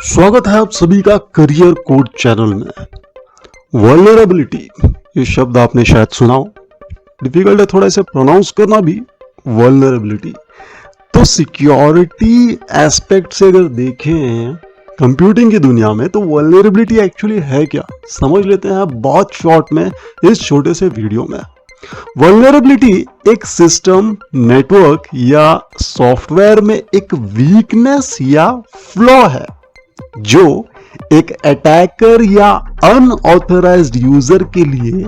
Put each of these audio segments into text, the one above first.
स्वागत है आप सभी का करियर कोड चैनल में। वल्नरेबिलिटी ये शब्द आपने शायद सुना हो, डिफिकल्ट है थोड़ा इसे प्रोनाउंस करना भी। वल्नरेबिलिटी तो सिक्योरिटी एस्पेक्ट से अगर देखें कंप्यूटिंग की दुनिया में तो वल्नरेबिलिटी एक्चुअली है क्या, समझ लेते हैं बहुत शॉर्ट में इस छोटे से वीडियो में। वल्नरेबिलिटी एक सिस्टम, नेटवर्क या सॉफ्टवेयर में एक वीकनेस या फ्लॉ है जो एक अटैकर या अनऑथराइज्ड यूजर के लिए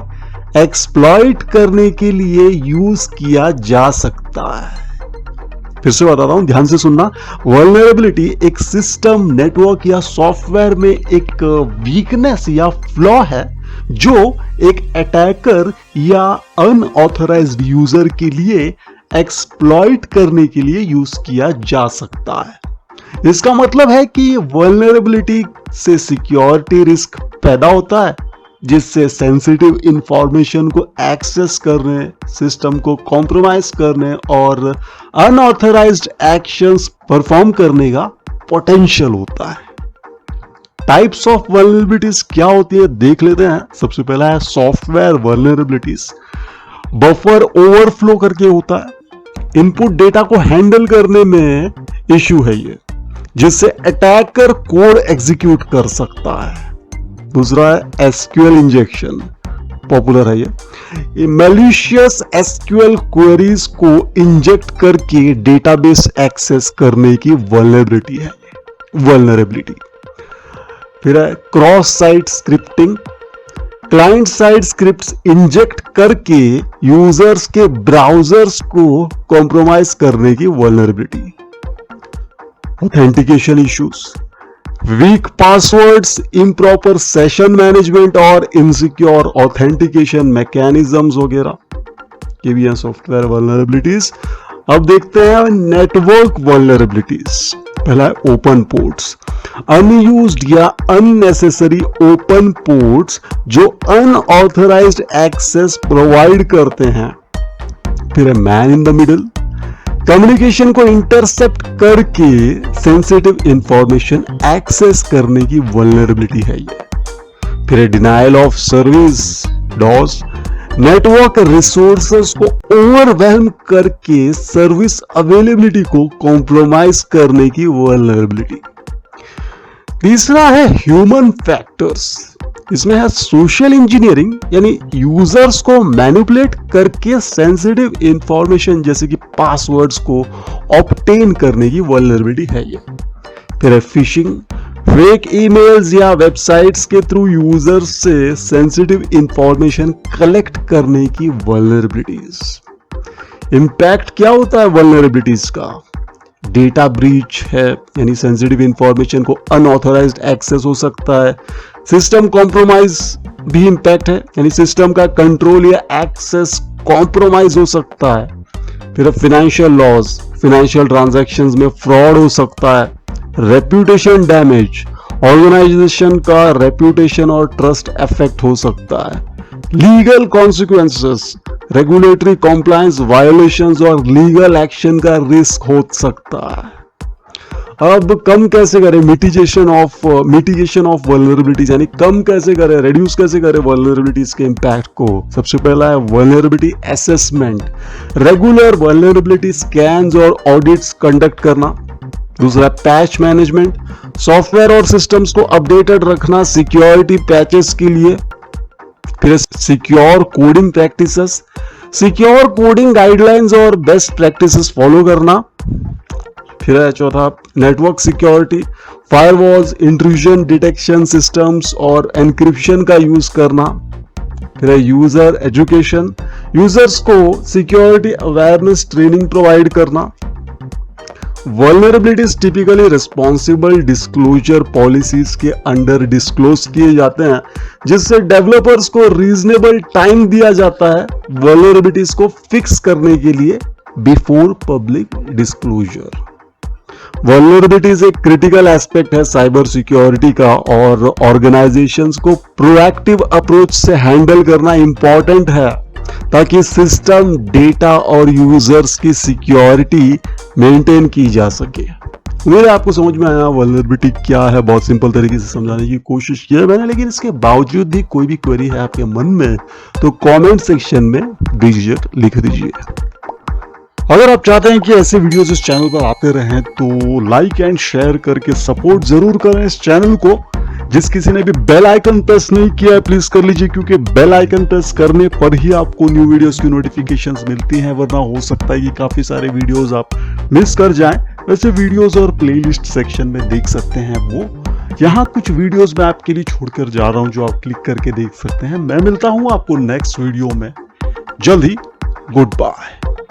एक्सप्लॉइट करने के लिए यूज किया जा सकता है। फिर से बताता हूं, ध्यान से सुनना। वल्नरेबिलिटी एक सिस्टम, नेटवर्क या सॉफ्टवेयर में एक वीकनेस या फ्लॉ है जो एक अटैकर या अनऑथराइज्ड यूजर के लिए एक्सप्लॉइट करने के लिए यूज किया जा सकता है। इसका मतलब है कि वल्नरेबिलिटी से सिक्योरिटी रिस्क पैदा होता है जिससे सेंसिटिव इंफॉर्मेशन को एक्सेस करने, सिस्टम को कॉम्प्रोमाइज करने और अनऑथराइज्ड एक्शंस परफॉर्म करने का पोटेंशियल होता है। टाइप्स ऑफ वल्नरेबिलिटीज क्या होती है देख लेते हैं। सबसे पहला है सॉफ्टवेयर वल्नरेबिलिटीज। बफर ओवरफ्लो करके होता है, इनपुट डेटा को हैंडल करने में इश्यू है ये, जिससे अटैकर कोड एग्जीक्यूट कर सकता है। दूसरा है एसक्यूएल इंजेक्शन, पॉपुलर है ये मैलिशियस एसक्यूएल क्वेरीज को इंजेक्ट करके डेटाबेस एक्सेस करने की वल्नरेबिलिटी है वल्नरेबिलिटी। फिर है cross site scripting, client side scripts inject करके यूजर्स के ब्राउजर्स को कॉम्प्रोमाइज करने की vulnerability. Authentication issues, weak passwords, improper session management और इनसिक्योर ऑथेंटिकेशन मैकेनिज्म्स वगैरह ये भी हैं सॉफ्टवेयर वल्नरेबिलिटीज। अब देखते हैं नेटवर्क वल्नरेबिलिटीज। पहला है ओपन पोर्ट्स, अनयूज्ड या अननेसेसरी ओपन पोर्ट्स जो अनऑथराइज्ड एक्सेस प्रोवाइड करते हैं। फिर है man in the middle, communication को इंटरसेप्ट करके सेंसिटिव इंफॉर्मेशन एक्सेस करने की वल्नरेबिलिटी है ये। फिर है denial of service DoS, network resources को ओवरवेल्म करके सर्विस अवेलेबिलिटी को कॉम्प्रोमाइज करने की वल्नरेबिलिटी। तीसरा है ह्यूमन फैक्टर्स, इसमें है सोशल इंजीनियरिंग, यानी यूजर्स को मैनिपुलेट करके सेंसिटिव इंफॉर्मेशन जैसे कि पासवर्ड्स को ऑब्टेन करने की वल्नरेबिलिटी है ये। फिर है फिशिंग, फेक ईमेल्स या वेबसाइट्स के थ्रू यूजर्स से सेंसिटिव इंफॉर्मेशन कलेक्ट करने की वल्नरेबिलिटीज। इंपैक्ट क्या होता है वल्नरेबिलिटीज का? डेटा ब्रीच है, यानी सेंसिटिव इंफॉर्मेशन को अनऑथराइज्ड एक्सेस हो सकता है। सिस्टम कॉम्प्रोमाइज भी इंपैक्ट है, यानी सिस्टम का कंट्रोल या एक्सेस कॉम्प्रोमाइज हो सकता है। फिर फाइनेंशियल लॉस, फाइनेंशियल ट्रांजैक्शंस में फ्रॉड हो सकता है। रेप्यूटेशन डैमेज, ऑर्गेनाइजेशन का रेप्यूटेशन और ट्रस्ट अफेक्ट हो सकता है। Legal consequences, regulatory compliance violations और लीगल एक्शन का रिस्क हो सकता है। अब कम कैसे करें मिटिगेशन ऑफ वल्नरेबिलिटीज, यानी कम कैसे करें, रिड्यूस कैसे करें वल्नरेबिलिटीज के इंपैक्ट को? सबसे पहला है vulnerability assessment, regular vulnerability scans और ऑडिट्स कंडक्ट करना। दूसरा पैच मैनेजमेंट, सॉफ्टवेयर और सिस्टम्स को अपडेटेड रखना सिक्योरिटी पैचेस के लिए। फिर secure coding practices, secure coding guidelines और बेस्ट प्रैक्टिसेस फॉलो करना। फिर है चौथा network security, firewalls, intrusion detection systems और एनक्रिप्शन का यूज करना। फिर है यूजर एजुकेशन, यूजर्स को सिक्योरिटी अवेयरनेस ट्रेनिंग प्रोवाइड करना। Vulnerabilities typically responsible disclosure policies के अंडर डिस्क्लोज किए जाते हैं, जिससे डेवलपर्स को रीजनेबल टाइम दिया जाता है वल्नरेबिलिटीज को फिक्स करने के लिए बिफोर पब्लिक डिस्क्लोजर। वल्नरेबिलिटीज एक क्रिटिकल एस्पेक्ट है साइबर सिक्योरिटी का और ऑर्गेनाइजेशंस को प्रोएक्टिव अप्रोच से हैंडल करना इंपॉर्टेंट है ताकि सिस्टम, डेटा और यूजर्स की सिक्योरिटी मेंटेन की जा सके। उम्मीद है आपको समझ में आया वल्नरेबिलिटी क्या है, बहुत सिंपल तरीके से समझाने की कोशिश की है मैंने। लेकिन इसके बावजूद भी कोई भी क्वेरी है आपके मन में तो कमेंट सेक्शन में बेझिझक लिख दीजिए। अगर आप चाहते हैं कि ऐसे वीडियोस इस चैनल पर आते रहें तो लाइक एंड शेयर करके सपोर्ट जरूर करें इस चैनल को। जिस किसी ने भी बेल आइकन प्रेस नहीं किया है प्लीज कर लीजिए, क्योंकि बेल आइकन प्रेस करने पर ही आपको न्यू वीडियोस की नोटिफिकेशंस मिलती हैं, वरना हो सकता है कि काफी सारे वीडियोस आप मिस कर जाएं। वैसे वीडियोस और प्लेलिस्ट सेक्शन में देख सकते हैं वो, यहाँ कुछ वीडियोस मैं आपके लिए छोड़कर जा रहा हूं जो आप क्लिक करके देख सकते हैं। मैं मिलता हूं आपको नेक्स्ट वीडियो में जल्द ही। Good bye.